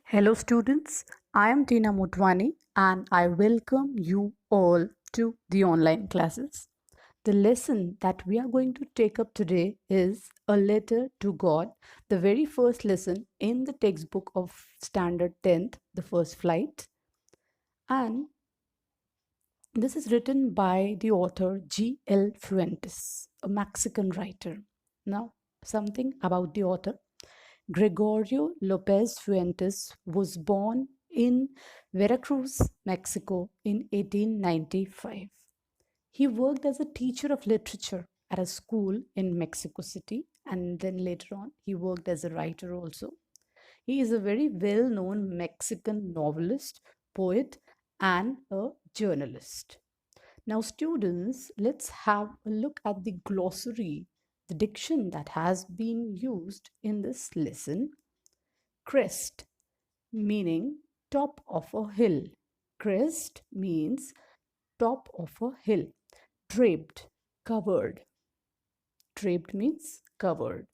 Hello students, I am Tina Mutwani and I welcome you all to the online classes. The lesson that we are going to take up today is A Letter to God, the very first lesson in the textbook of Standard 10th, the first flight. And this is written by the author G.L.Fuentes, a Mexican writer. Now, something about the author. Gregorio Lopez Fuentes was born in Veracruz, Mexico in 1895. He worked as a teacher of literature at a school in Mexico City, and then later on he worked as a writer also. He is a very well known Mexican novelist, poet, and a journalist. Now, students, let's have a look at the glossary, the diction that has been used in this lesson. Crest, meaning top of a hill. Crest means top of a hill. Draped, covered. Draped means covered.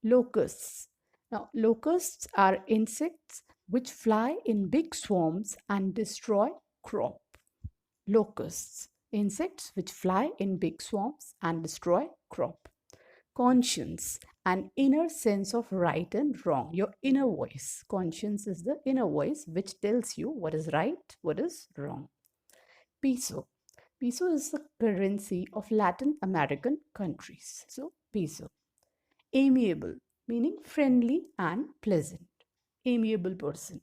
Locusts. Now, locusts are insects which fly in big swarms and destroy crop. Locusts, insects which fly in big swarms and destroy crop. Conscience, an inner sense of right and wrong, your inner voice. Conscience is the inner voice which tells you what is right, what is wrong. Peso. Peso is the currency of Latin American countries. So, peso. Amiable, meaning friendly and pleasant. Amiable person.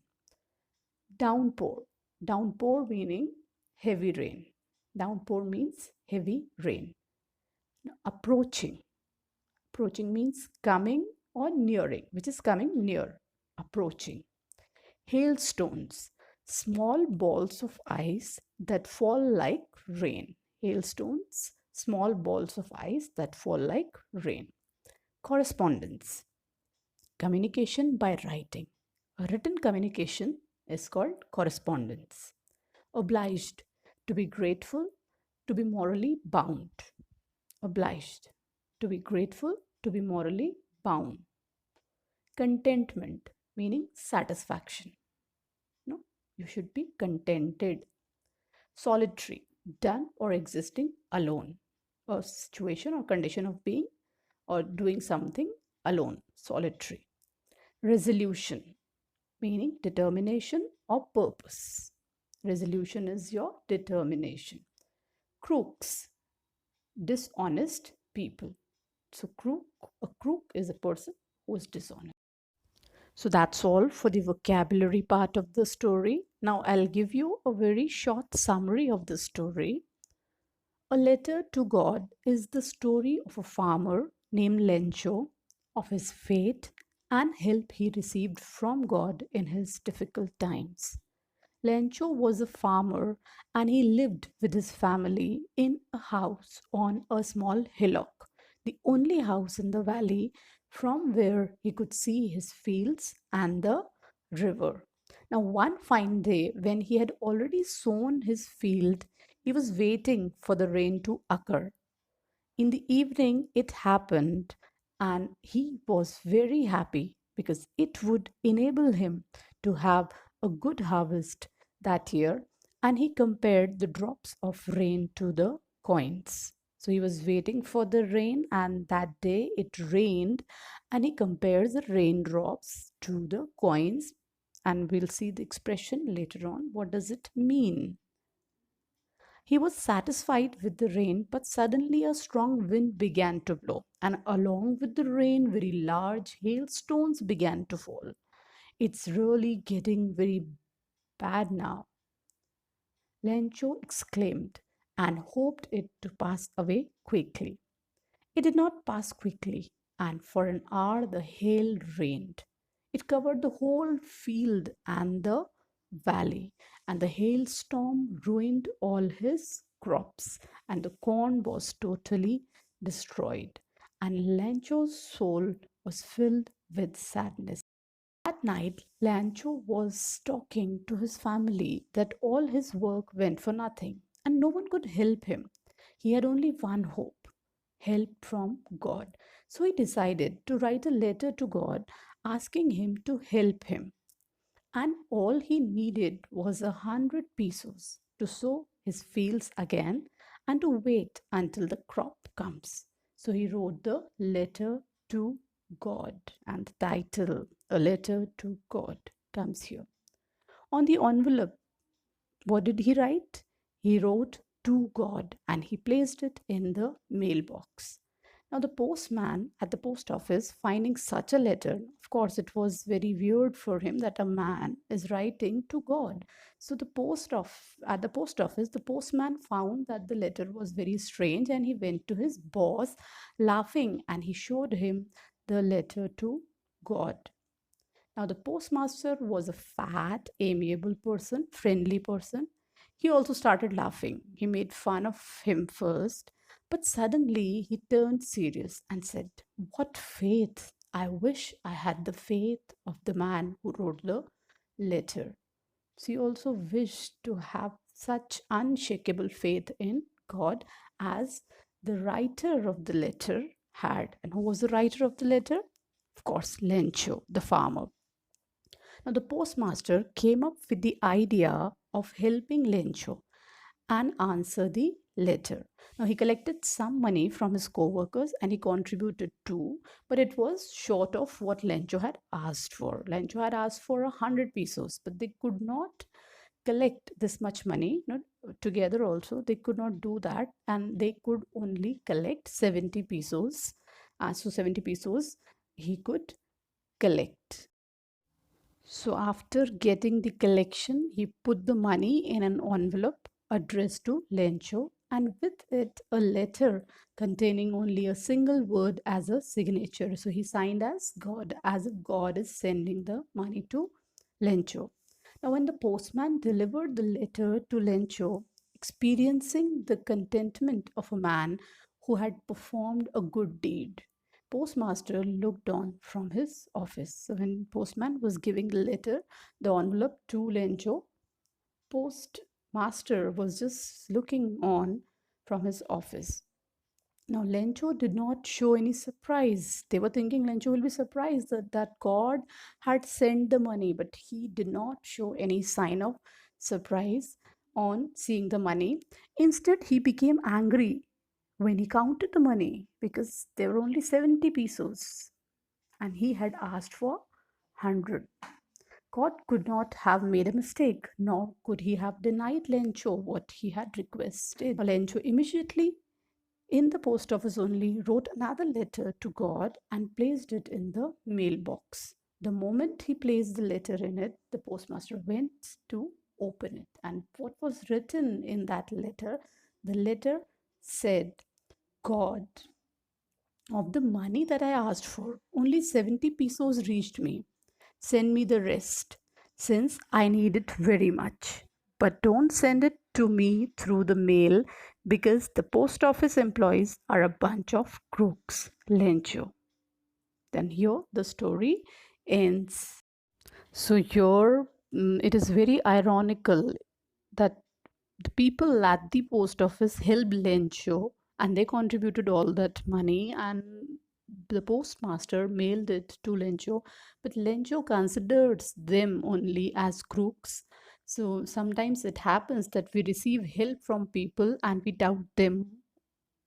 Downpour. Downpour meaning heavy rain. Downpour means heavy rain. Now, approaching. Approaching means coming or nearing, which is coming near. Approaching. Hailstones. Small balls of ice that fall like rain. Hailstones. Small balls of ice that fall like rain. Correspondence. Communication by writing. A written communication is called correspondence. Obliged, to be grateful, to be morally bound. Obliged, to be grateful, to be morally bound. Contentment, meaning satisfaction. No, you should be contented. Solitary, done or existing alone. A situation or condition of being or doing something alone. Solitary. Resolution, meaning determination or purpose. Resolution is your determination. Crooks, dishonest people. So a crook is a person who is dishonest. So that's all for the vocabulary part of the story. Now I'll give you a very short summary of the story. A Letter to God is the story of a farmer named Lencho, of his fate and help he received from God in his difficult times. Lencho was a farmer and he lived with his family in a house on a small hillock, the only house in the valley from where he could see his fields and the river. Now, one fine day, when he had already sown his field, he was waiting for the rain to occur. In the evening, it happened, and he was very happy because it would enable him to have a good harvest that year. And he compared the drops of rain to the coins. So he was waiting for the rain, and that day it rained, and he compares the raindrops to the coins. And we'll see the expression later on. What does it mean? He was satisfied with the rain, but suddenly a strong wind began to blow, and along with the rain, very large hailstones began to fall. It's really getting very bad now, Lencho exclaimed, and hoped it to pass away quickly. It did not pass quickly, and for an hour the hail rained. It covered the whole field and the valley, and the hailstorm ruined all his crops, and the corn was totally destroyed. And Lancho's soul was filled with sadness. That night, Lancho was talking to his family that all his work went for nothing and no one could help him. He had only one hope, help from God. So he decided to write a letter to God asking him to help him. and all he needed was 100 pesos to sow his fields again and to wait until the crop comes. So he wrote the letter to God, and the title, A Letter to God, comes here. On the envelope, what did he write? He wrote to God and he placed it in the mailbox. Now, the postman at the post office, finding such a letter, of course, it was very weird for him that a man is writing to God. So, at the post office, the postman found that the letter was very strange and he went to his boss laughing and he showed him the letter to God. Now, the postmaster was a fat, amiable person, friendly person. He also started laughing. He made fun of him first, but suddenly he turned serious and said, "What faith! I wish I had the faith of the man who wrote the letter." So he also wished to have such unshakable faith in God as the writer of the letter had. And who was the writer of the letter? Of course, Lencho, the farmer. Now, the postmaster came up with the idea of helping Lencho and answer the letter. Now, he collected some money from his co workers and he contributed too, but it was short of what Lencho had asked for. Lencho had asked for 100 pesos, but they could not collect this much money, together also they could not do that, and they could only collect 70 pesos. So 70 pesos he could collect. So after getting the collection, he put the money in an envelope addressed to Lencho and with it a letter containing only a single word as a signature. So he signed as God, as if God is sending the money to Lencho. Now, when the postman delivered the letter to Lencho, experiencing the contentment of a man who had performed a good deed, postmaster looked on from his office. So when postman was giving the letter, the envelope to Lencho, postmaster was just looking on from his office. Now, Lencho did not show any surprise. They were thinking Lencho will be surprised that God had sent the money, but he did not show any sign of surprise on seeing the money. Instead, he became angry when he counted the money because there were only 70 pesos and he had asked for 100. God could not have made a mistake, nor could he have denied Lencho what he had requested. Lencho immediately in the post office only wrote another letter to God and placed it in the mailbox. The moment he placed the letter in it, the postmaster went to open it. And what was written in that letter? The letter said, God, of the money that I asked for, only 70 pesos reached me. Send me the rest, since I need it very much. But don't send it to me through the mail because the post office employees are a bunch of crooks. Lencho. Then here the story ends. So here it is very ironical that the people at the post office helped Lencho and they contributed all that money, and the postmaster mailed it to Lencho, but Lencho considers them only as crooks. So sometimes it happens that we receive help from people and we doubt them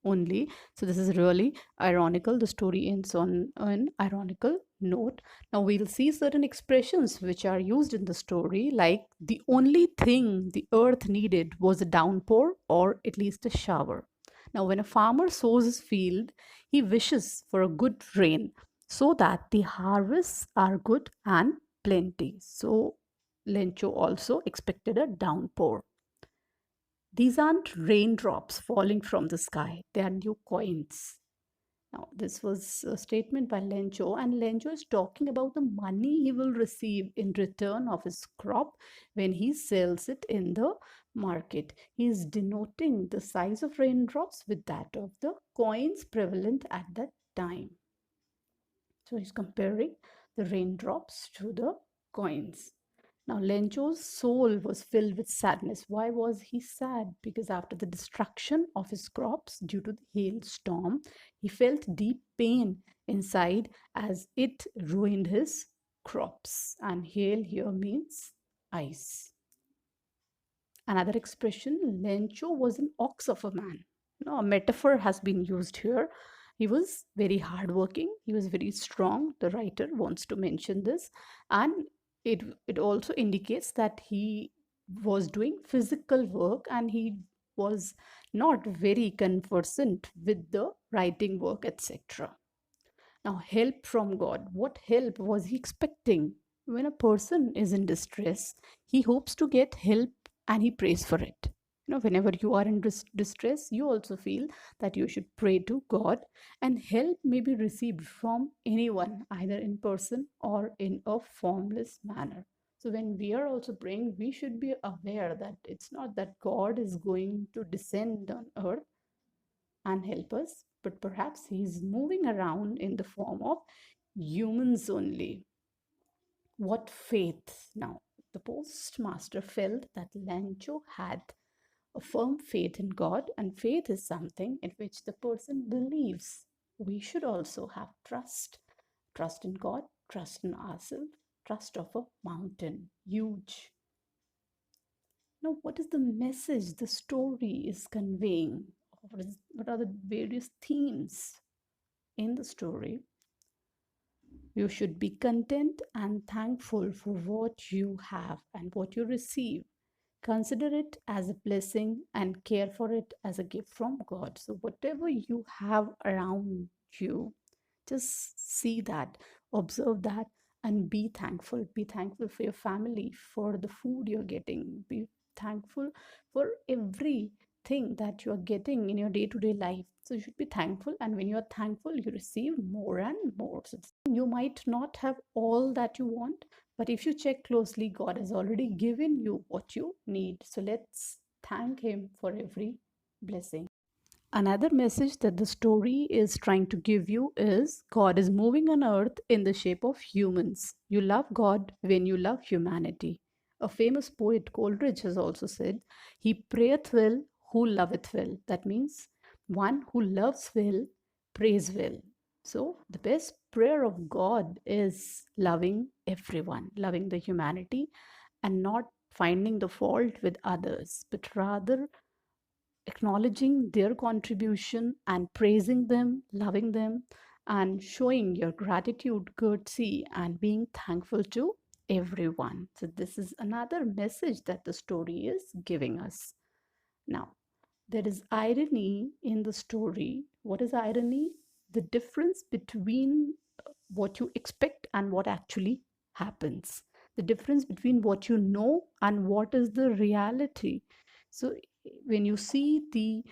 only. So this is really ironical. The story ends on an ironical note. Now we'll see certain expressions which are used in the story, like the only thing the earth needed was a downpour or at least a shower. Now when a farmer sows his field, he wishes for a good rain so that the harvests are good and plenty. So Lencho also expected a downpour. These aren't raindrops falling from the sky, they are new coins. Now, this was a statement by Lencho, and Lencho is talking about the money he will receive in return of his crop when he sells it in the market. He is denoting the size of raindrops with that of the coins prevalent at that time. So he's comparing the raindrops to the coins. Now, Lencho's soul was filled with sadness. Why was he sad? Because after the destruction of his crops due to the hailstorm, he felt deep pain inside as it ruined his crops, and hail here means ice. Another expression, Lencho was an ox of a man. A metaphor has been used here. He was very hardworking, he was very strong. The writer wants to mention this, and it also indicates that he was doing physical work and he was not very conversant with the writing work, etc. Now, help from God. What help was he expecting? When a person is in distress, he hopes to get help and he prays for it. Whenever you are in distress, you also feel that you should pray to God, and help may be received from anyone, either in person or in a formless manner. So, when we are also praying, we should be aware that it's not that God is going to descend on earth and help us, but perhaps he's moving around in the form of humans only. What faith? Now, the postmaster felt that Lancho had a firm faith in God, and faith is something in which the person believes. We should also have trust in God, trust in ourselves, trust of a mountain, huge. Now, what is the message the story is conveying? What are the various themes in the story? You should be content and thankful for what you have and what you receive. Consider it as a blessing and care for it as a gift from God. So, whatever you have around you, just see that, observe that, and be thankful. Be thankful for your family, for the food you're getting. Be thankful for everything that you're getting in your day to day life. So, you should be thankful. And when you're thankful, you receive more and more. So, you might not have all that you want, but if you check closely, God has already given you what you need. So, let's thank Him for every blessing. Another message that the story is trying to give you is God is moving on earth in the shape of humans. You love God when you love humanity. A famous poet, Coleridge, has also said, He prayeth well who loveth well. That means one who loves well, prays well. So, the best prayer of God is loving everyone, loving the humanity, and not finding the fault with others, but rather acknowledging their contribution and praising them, loving them, and showing your gratitude, courtesy, and being thankful to everyone. So, this is another message that the story is giving us. Now, there is irony in the story. What is irony? The difference between what you expect and what actually happens. The difference between what you know and what is the reality. So, when you see the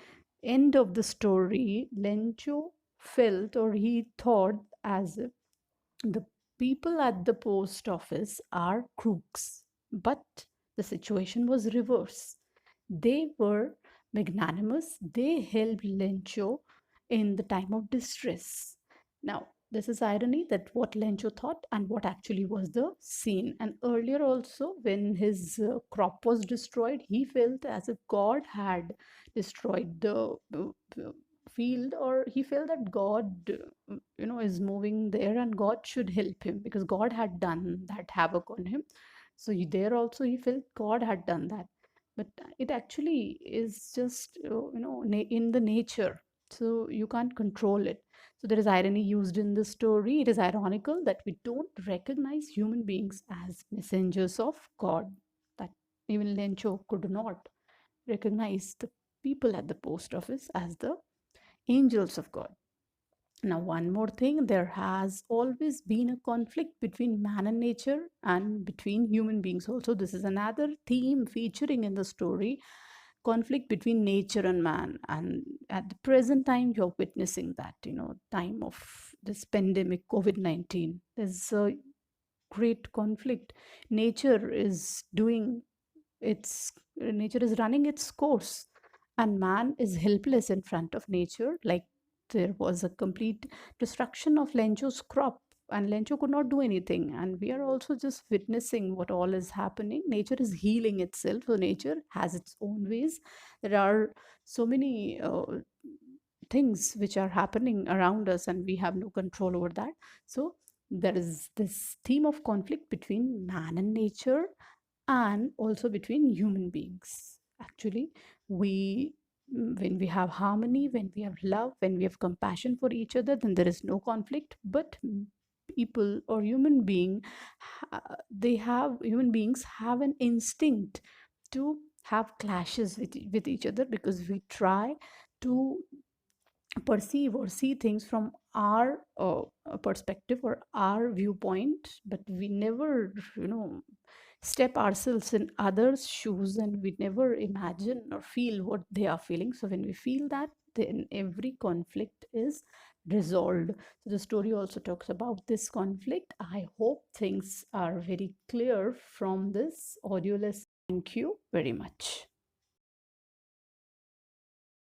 end of the story, Lencho felt or he thought as if the people at the post office are crooks, but the situation was reverse. They were magnanimous. They helped Lencho in the time of distress. Now, this is irony that what Lencho thought and what actually was the scene. And earlier also, when his crop was destroyed, he felt as if God had destroyed the field, or he felt that God, is moving there and God should help him because God had done that havoc on him. So there also he felt God had done that, but it actually is just in the nature, so you can't control it. So there is irony used in the story. It is ironical that we don't recognize human beings as messengers of God, that even Lencho could not recognize the people at the post office as the angels of God. Now, one more thing, there has always been a conflict between man and nature and between human beings also. This is another theme featuring in the story, conflict between nature and man. And at the present time, you're witnessing that, time of this pandemic, COVID-19. There's a great conflict. Nature is doing nature is running its course, and man is helpless in front of nature. Like, there was a complete destruction of Lencho's crop, and Lencho could not do anything, and we are also just witnessing what all is happening. Nature is healing itself, so nature has its own ways. There are so many things which are happening around us and we have no control over that. So there is this theme of conflict between man and nature, and also between human beings. Actually, we when we have harmony, when we have love, when we have compassion for each other, then there is no conflict. But people or human beings have an instinct to have clashes with each other, because we try to perceive or see things from our perspective or our viewpoint, but we never, step ourselves in others shoes, and we never imagine or feel what they are feeling. So when we feel that, then every conflict is resolved. So the story also talks about this conflict. I hope things are very clear from this audio lesson. Thank you very much.